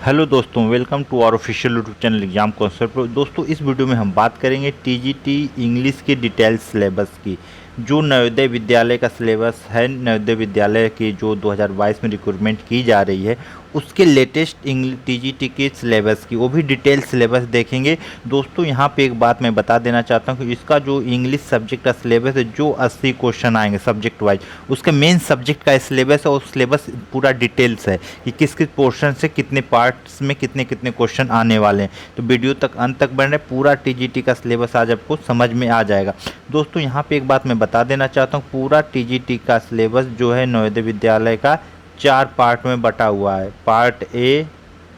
Hello दोस्तों, welcome to our official YouTube channel exam concept. दोस्तों, इस वीडियो में हम बात करेंगे टीजीटी इंग्लिश के डिटेल सिलेबस की। जो नवोदय विद्यालय का सिलेबस है, नवोदय विद्यालय की जो 2022 में रिक्रूटमेंट की जा रही है, उसके लेटेस्ट इंग्लिश टीजीटी के सिलेबस की, वो भी डिटेल सिलेबस देखेंगे। दोस्तों, यहाँ पे एक बात मैं बता देना चाहता हूँ कि इसका जो इंग्लिश सब्जेक्ट का सिलेबस है, जो 80 क्वेश्चन आएंगे सब्जेक्ट वाइज, उसके मेन सब्जेक्ट का सिलेबस है और सिलेबस पूरा डिटेल्स है कि किस किस पोर्शन से कितने पार्ट्स में कितने कितने क्वेश्चन आने वाले हैं। तो वीडियो तक अंत तक बन रहे, पूरा टीजीटी का सिलेबस आज आपको समझ में आ जाएगा। दोस्तों, यहाँ पे एक बात मैं बता देना चाहता हूँ, पूरा टीजीटी का सिलेबस जो है नवोदय विद्यालय का 4 पार्ट में बटा हुआ है। Part A,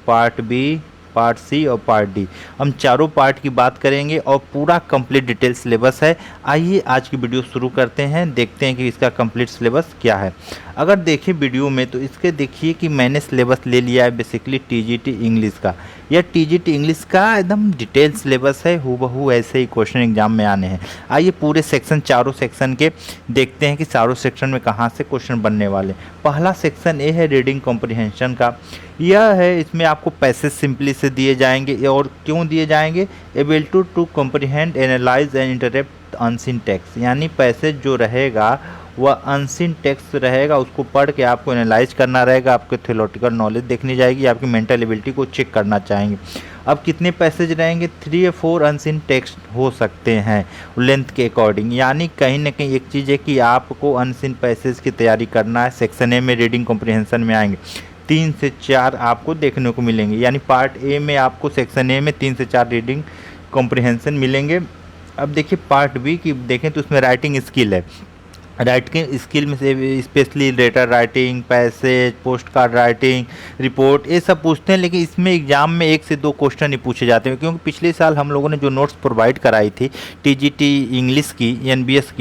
part B, part C और पार्ट डी। हम चारों पार्ट की बात करेंगे और पूरा कंप्लीट डिटेल सिलेबस है। आइए आज की वीडियो शुरू करते हैं, देखते हैं कि इसका कंप्लीट सिलेबस क्या है। अगर देखें वीडियो में तो इसके देखिए कि मैंने सिलेबस ले लिया है बेसिकली टीजीटी इंग्लिश का। यह टीजीटी इंग्लिश का एकदम डिटेल सिलेबस है, हूबहू ऐसे ही क्वेश्चन एग्जाम में आने हैं। आइए पूरे सेक्शन, चारों सेक्शन के देखते हैं कि चारों सेक्शन में कहाँ से क्वेश्चन बनने वाले। पहला सेक्शन ए है रीडिंग कॉम्प्रिहेंशन का। यह है, इसमें आपको पैसेज सिंपली से दिए जाएंगे। और क्यों दिए जाएंगे? Ability to comprehend, analyse and interrupt unseen text, यानी पैसेज जो रहेगा वह अनसीन टेक्स्ट रहेगा, उसको पढ़ के आपको एनालाइज करना रहेगा, आपके थियोलॉजिकल नॉलेज देखनी जाएगी, आपकी मेंटल एबिलिटी को चेक करना चाहेंगे। अब कितने पैसेज रहेंगे? 3 या 4 अनसीन टेक्स्ट हो सकते हैं लेंथ के अकॉर्डिंग। यानी कहीं ना कहीं एक चीज़ है कि आपको अनसीन पैसेज की तैयारी करना है। सेक्शन ए में रीडिंग कॉम्प्रिहेंशन में आएंगे 3 से 4 आपको देखने को मिलेंगे। यानी पार्ट ए में आपको, सेक्शन ए में 3 से 4 रीडिंग कॉम्प्रिहेंशन मिलेंगे। अब देखिए पार्ट बी की देखें तो उसमें राइटिंग स्किल है। राइटिंग स्किल में से specially letter writing, passage, post card writing, report, ये सब पूछते हैं। लेकिन इसमें एग्जाम में 1 से 2 क्वेश्चन ही पूछे जाते हैं, क्योंकि पिछले साल हम लोगों ने जो नोट्स प्रोवाइड कराई थी टीजीटी इंग्लिश की, एनबीएस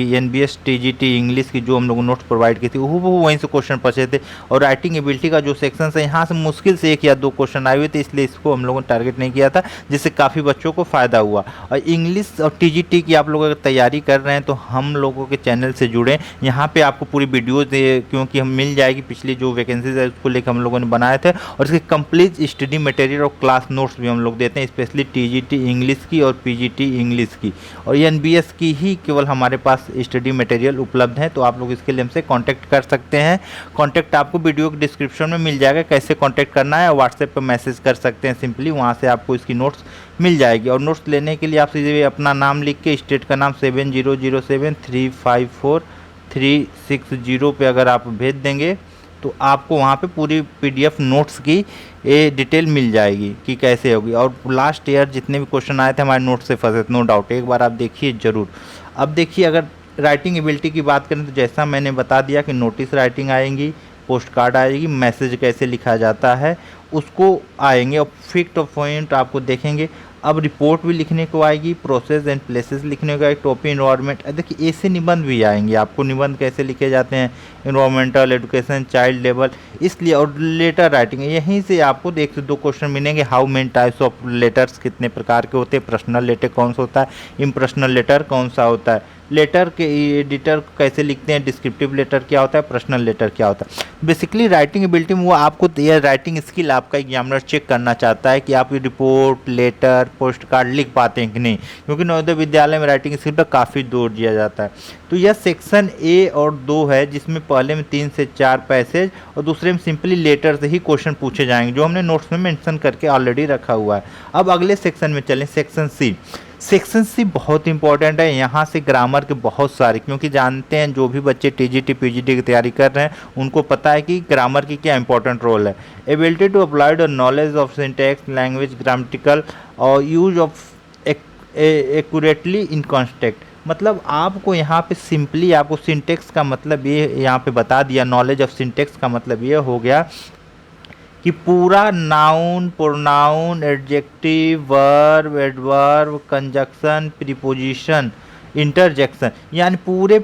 टीजीटी इंग्लिश की जो हम लोगों ने नोट्स प्रोवाइड की थी, वो वहीं से क्वेश्चन पूछे थे। और राइटिंग एबिलिटी का जो सेक्शन है, यहाँ से मुश्किल से 1 या 2 क्वेश्चन आए हुए थे, इसलिए इसको हम लोगों ने टारगेट नहीं किया था, जिससे काफ़ी बच्चों को फ़ायदा हुआ। और इंग्लिश और टीजीटी की आप लोग अगर तैयारी कर रहे हैं तो हम लोगों के चैनल से जुड़ें। यहाँ पे आपको पूरी वीडियोज क्योंकि हम मिल जाएगी, पिछली जो वैकेंसीज है उसको लेकर हम लोगों ने बनाए थे, और इसके कंप्लीट स्टडी मटेरियल और क्लास नोट्स भी हम लोग देते हैं, स्पेशली टीजीटी इंग्लिश की और पीजीटी इंग्लिश की और एनबीएस की ही केवल हमारे पास स्टडी मटेरियल उपलब्ध है। तो आप लोग इसके लिए हमसे कॉन्टैक्ट कर सकते हैं। कॉन्टैक्ट आपको वीडियो के डिस्क्रिप्शन में मिल जाएगा, कैसे कॉन्टैक्ट करना है। व्हाट्सएप पर मैसेज कर सकते हैं सिंपली, वहाँ से आपको इसकी नोट्स मिल जाएगी। और नोट्स लेने के लिए आप सीधे अपना नाम लिख के, स्टेट का नाम 7007354360 पे अगर आप भेज देंगे तो आपको वहाँ पे पूरी पीडीएफ नोट्स की डिटेल मिल जाएगी कि कैसे होगी। और लास्ट ईयर जितने भी क्वेश्चन आए थे हमारे नोट्स से फंसे थे, नो डाउट, एक बार आप देखिए ज़रूर। अब देखिए, अगर राइटिंग एबिलिटी की बात करें तो जैसा मैंने बता दिया कि नोटिस राइटिंग आएंगी, पोस्ट कार्ड आएगी, मैसेज कैसे लिखा जाता है उसको आएंगे, और फिक्ट ऑफ पॉइंट आपको देखेंगे। अब रिपोर्ट भी लिखने को आएगी, प्रोसेस एंड प्लेसेस लिखने को आएगी, टॉपिक इन्वायरमेंट, देखिए ऐसे निबंध भी आएंगे आपको, निबंध कैसे लिखे जाते हैं, इन्वायरमेंटल, एजुकेशन, चाइल्ड लेवल, इसलिए। और लेटर राइटिंग, यहीं से आपको 1 से 2 क्वेश्चन मिलेंगे। How many types of letters, कितने प्रकार के होते हैं, पर्सनल लेटर कौन सा होता है, इम्पर्सनल लेटर कौन सा होता है, लेटर के एडिटर कैसे लिखते हैं, डिस्क्रिप्टिव लेटर क्या होता है, पर्सनल लेटर क्या होता है। बेसिकली राइटिंग एबिलिटी में वो आपको यह राइटिंग स्किल आपका एग्जामिनर चेक करना चाहता है कि आप ये रिपोर्ट, लेटर, पोस्ट कार्ड लिख पाते हैं कि नहीं, क्योंकि नवोदय विद्यालय में राइटिंग स्किल पर काफ़ी जोर दिया जाता है। तो यह सेक्शन ए और 2 है, जिसमें पहले में 3 से 4 पैसेज और दूसरे में सिंपली लेटर से ही क्वेश्चन पूछे जाएंगे, जो हमने नोट्स में मेंशन करके ऑलरेडी रखा हुआ है। अब अगले सेक्शन में चलें, सेक्शन सी। सेक्शन सी बहुत इंपॉर्टेंट है। यहाँ से ग्रामर के बहुत सारे, क्योंकि जानते हैं जो भी बच्चे टीजीटी पीजीटी की तैयारी कर रहे हैं उनको पता है कि ग्रामर की क्या इंपॉर्टेंट रोल है। Ability to apply the knowledge of syntax, language, grammatical और use of accurately in context. मतलब आपको यहाँ पे सिंपली आपको सिंटेक्स का मतलब ये यहाँ पे बता दिया। नॉलेज ऑफ सिंटेक्स का मतलब ये हो गया कि पूरा noun, pronoun, adjective, verb, adverb, conjunction, preposition, interjection, यानी पूरे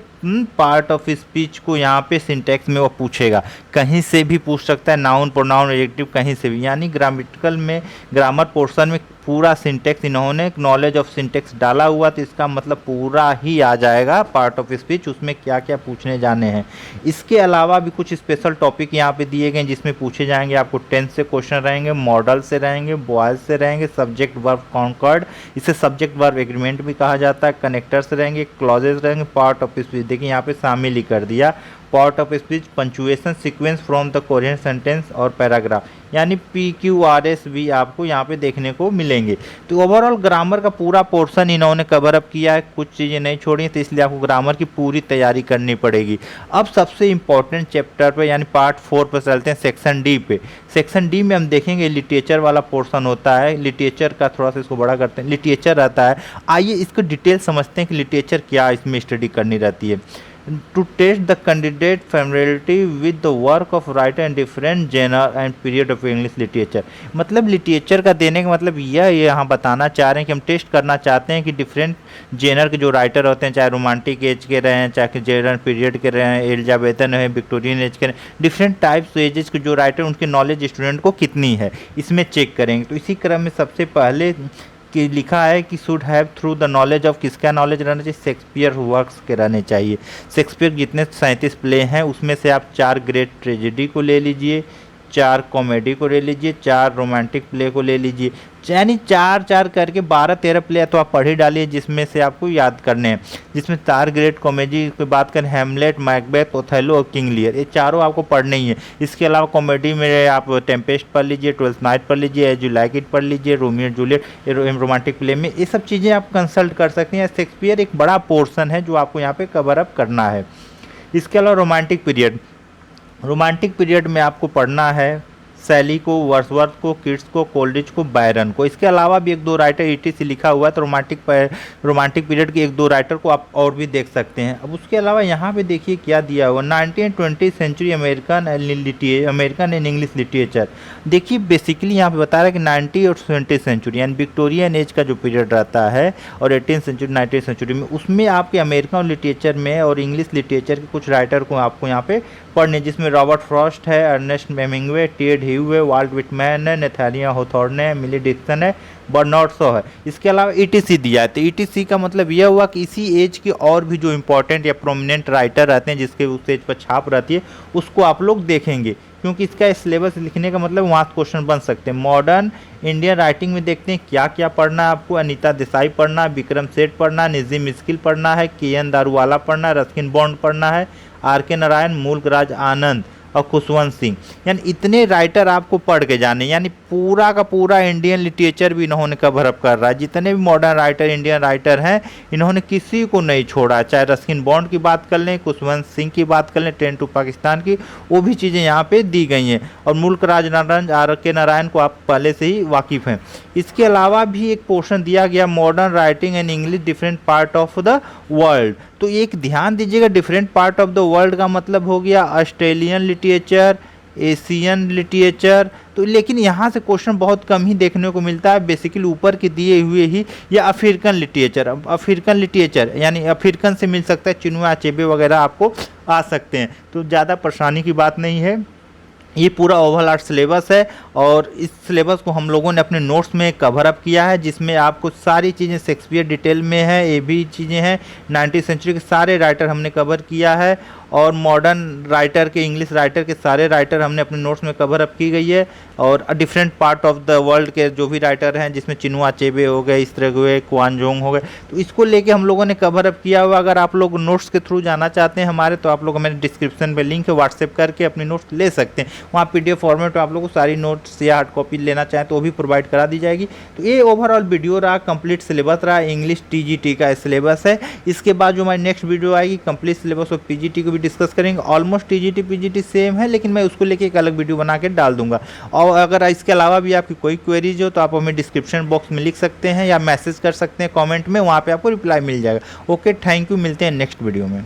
पार्ट ऑफ स्पीच को यहाँ पे सिंटैक्स में वो पूछेगा, कहीं से भी पूछ सकता है, नाउन प्रोनाउन एडजेक्टिव कहीं से भी, यानी ग्रामेटिकल में ग्रामर पोर्शन में पूरा सिंटेक्स इन्होंने नॉलेज ऑफ सिंटेक्स डाला हुआ, तो इसका मतलब पूरा ही आ जाएगा पार्ट ऑफ स्पीच, उसमें क्या क्या पूछने जाने हैं। इसके अलावा भी कुछ स्पेशल टॉपिक यहाँ पे दिए गए जिसमें पूछे जाएंगे आपको। टेंस से क्वेश्चन रहेंगे, मॉडल से रहेंगे, वॉइस से रहेंगे, सब्जेक्ट वर्ब कॉन्कर्ड, इसे सब्जेक्ट वर्ब एग्रीमेंट भी कहा जाता है, कनेक्टर्स रहेंगे, क्लॉजेज रहेंगे, पार्ट ऑफ स्पीच देखिए यहाँ पे शामिल ही कर दिया, part of speech, punctuation sequence from the Korean sentence और पैराग्राफ, यानी PQRS भी आपको यहाँ पे देखने को मिलेंगे। तो ओवरऑल ग्रामर का पूरा पोर्शन इन्होंने कवर अप किया है, कुछ चीज़ें नहीं छोड़ी, तो इसलिए आपको ग्रामर की पूरी तैयारी करनी पड़ेगी। अब सबसे इंपॉर्टेंट चैप्टर पे यानी पार्ट 4 पर चलते हैं, सेक्शन डी पे। सेक्शन डी में हम देखेंगे लिटरेचर वाला पोर्शन होता है, लिटरेचर का थोड़ा सा इसको बड़ा करते हैं, लिटरेचर रहता है। आइए इसको डिटेल समझते हैं कि लिटरेचर क्या इसमें स्टडी करनी रहती है। To test the candidate familiarity with the work of writer in different genre and period of English literature। मतलब लिटरेचर का देने का मतलब यह यहाँ बताना चाह रहे हैं कि हम टेस्ट करना चाहते हैं कि डिफरेंट जेनर के जो राइटर होते हैं, चाहे रोमांटिक एज के रहे हैं, चाहे जेनर पीरियड के रहे हैं, एलिजाबेथन है, विक्टोरियन एज के रहे हैं, डिफरेंट टाइप्स एजेस के जो राइटर उनकी नॉलेज स्टूडेंट को कितनी है, इसमें चेक करेंगे। तो इसी क्रम में सबसे पहले कि लिखा है कि should have through the knowledge of, किसका नॉलेज रहना चाहिए, शेक्सपियर वर्क्स के रहने चाहिए। शेक्सपियर जितने 37 प्ले हैं उसमें से आप 4 ग्रेट ट्रेजेडी को ले लीजिए, 4 कॉमेडी को ले लीजिए, 4 रोमांटिक प्ले को ले लीजिए, यानी 4 करके 12-13 प्ले तो आप पढ़ ही डालिए जिसमें से आपको याद करने हैं। जिसमें 4 ग्रेट कॉमेडी की बात करें, हैमलेट, मैकबेथ, ओथेलो और किंग लियर, ये चारों आपको पढ़ने ही है। इसके अलावा कॉमेडी में आप टेम्पेस्ट पढ़ लीजिए, ट्वेल्थ नाइट पढ़ लीजिए, एज यू लाइक इट पढ़ लीजिए, रोमियो जूलियट, रोमांटिक प्ले में ये सब चीज़ें आप कंसल्ट कर सकते हैं। शेक्सपियर एक बड़ा पोर्सन है जो आपको यहाँ पे कवर अप करना है। इसके अलावा रोमांटिक पीरियड, रोमांटिक पीरियड में आपको पढ़ना है शैली को, वर्ड्सवर्थ को, किट्स को, कोल्ड्रिच को, बायरन को। इसके अलावा भी 1-2 राइटर ETC लिखा हुआ है, तो रोमांटिक पीरियड के 1-2 राइटर को आप और भी देख सकते हैं। अब उसके अलावा यहाँ पे देखिए क्या दिया हुआ, 19 and 20 century American and English literature. देखिए बेसिकली यहाँ पे बता रहा है कि 90 और 20 सेंचुरी यानी विक्टोरियन एज का जो पीरियड रहता है और 18th सेंचुरी 19th सेंचुरी में, उसमें आपके अमेरिकन लिटरेचर में और इंग्लिश लिटरेचर के कुछ राइटर को आपको यहाँ पे पढ़ने, जिसमें रॉबर्ट फ्रॉस्ट है, Ernest Hemingway, Ted Hughes, Walt Whitman है, नेथानिया हॉथॉर्न है, मिली डिक्सन है, बर्नार्ड शॉ है। इसके अलावा ETC दिया है। तो ETC का मतलब यह हुआ कि इसी एज के और भी जो इंपॉर्टेंट या प्रोमिनेंट राइटर रहते हैं जिसके उस एज पर छाप रहती है उसको आप लोग देखेंगे, क्योंकि इसका सिलेबस लिखने का मतलब वहाँ क्वेश्चन बन सकते हैं। मॉडर्न इंडियन राइटिंग में देखते हैं क्या क्या पढ़ना है आपको। अनीता देसाई पढ़ना है, विक्रम सेठ पढ़ना है, निज़िम मिस्किल पढ़ना है, KN दारूवाला पढ़ना है, रस्किन बॉन्ड पढ़ना है, RK नारायण, मुल्कराज आनंद और खुशवंत सिंह, यानी इतने राइटर आपको पढ़ के जाने, यानी पूरा का पूरा इंडियन लिटरेचर भी इन्होंने कवर अप कर रहा है। जितने भी मॉडर्न राइटर इंडियन राइटर हैं इन्होंने किसी को नहीं छोड़ा, चाहे रस्किन बॉन्ड की बात कर लें, खुशवंत सिंह की बात कर लें, ट्रेन टू पाकिस्तान की, वो भी चीज़ें यहाँ पे दी गई हैं। और मुल्कराज नारायण, RK नारायण को आप पहले से ही वाकिफ़ हैं। इसके अलावा भी एक पोर्शन दिया गया modern writing and English different part of the world. तो एक ध्यान दीजिएगा, different part of the world का मतलब हो गया ऑस्ट्रेलियन लिटरेचर, एशियन लिटरेचर। तो लेकिन यहाँ से क्वेश्चन बहुत कम ही देखने को मिलता है, बेसिकली ऊपर के दिए हुए ही, या अफ्रीकन लिटरेचर। अब अफ्रीकन लिटरेचर यानी अफ्रीकन से मिल सकता है, चिनुआ अचेबे वगैरह आपको आ सकते हैं, तो ज़्यादा परेशानी की बात नहीं है। ये पूरा ओवरऑल सिलेबस है और इस सिलेबस को हम लोगों ने अपने नोट्स में कवर अप किया है, जिसमें आपको सारी चीज़ें शेक्सपियर डिटेल में है, ये भी चीज़ें हैं 19th सेंचुरी के सारे राइटर हमने कवर किया है, और मॉडर्न राइटर के, इंग्लिश राइटर के सारे राइटर हमने अपने नोट्स में कवर अप की गई है। और different part of the world के जो भी राइटर हैं, जिसमें चिनुआ अचेबे हो गए, इस तरह हुए, क्वानजोंग हो गए, तो इसको लेके हम लोगों ने कवर अप किया हुआ। अगर आप लोग नोट्स के थ्रू जाना चाहते हैं हमारे, तो आप लोग हमें डिस्क्रिप्शन में लिंक है, व्हाट्सएप करके अपनी नोट्स ले सकते हैं। वहाँ PDF फॉर्मेट में आप लोग को सारी नोट्स या हार्ड कॉपी लेना चाहें तो वो भी प्रोवाइड करा दी जाएगी। तो ये ओवरऑल वीडियो रहा, कंप्लीट सिलेबस रहा, इंग्लिश TGT का सिलेबस है। इसके बाद जो हमारी नेक्स्ट वीडियो आएगी कंप्लीट सिलेबस ऑफ PGT को भी डिस्कस करेंगे। ऑलमोस्ट TGT PGT सेम है, लेकिन मैं उसको लेके एक अलग वीडियो बना के डाल दूंगा। और अगर इसके अलावा भी आपकी कोई क्वेरीज हो तो आप हमें डिस्क्रिप्शन बॉक्स में लिख सकते हैं या मैसेज कर सकते हैं कमेंट में, वहाँ पे आपको रिप्लाई मिल जाएगा। ओके, थैंक यू, मिलते हैं नेक्स्ट वीडियो में।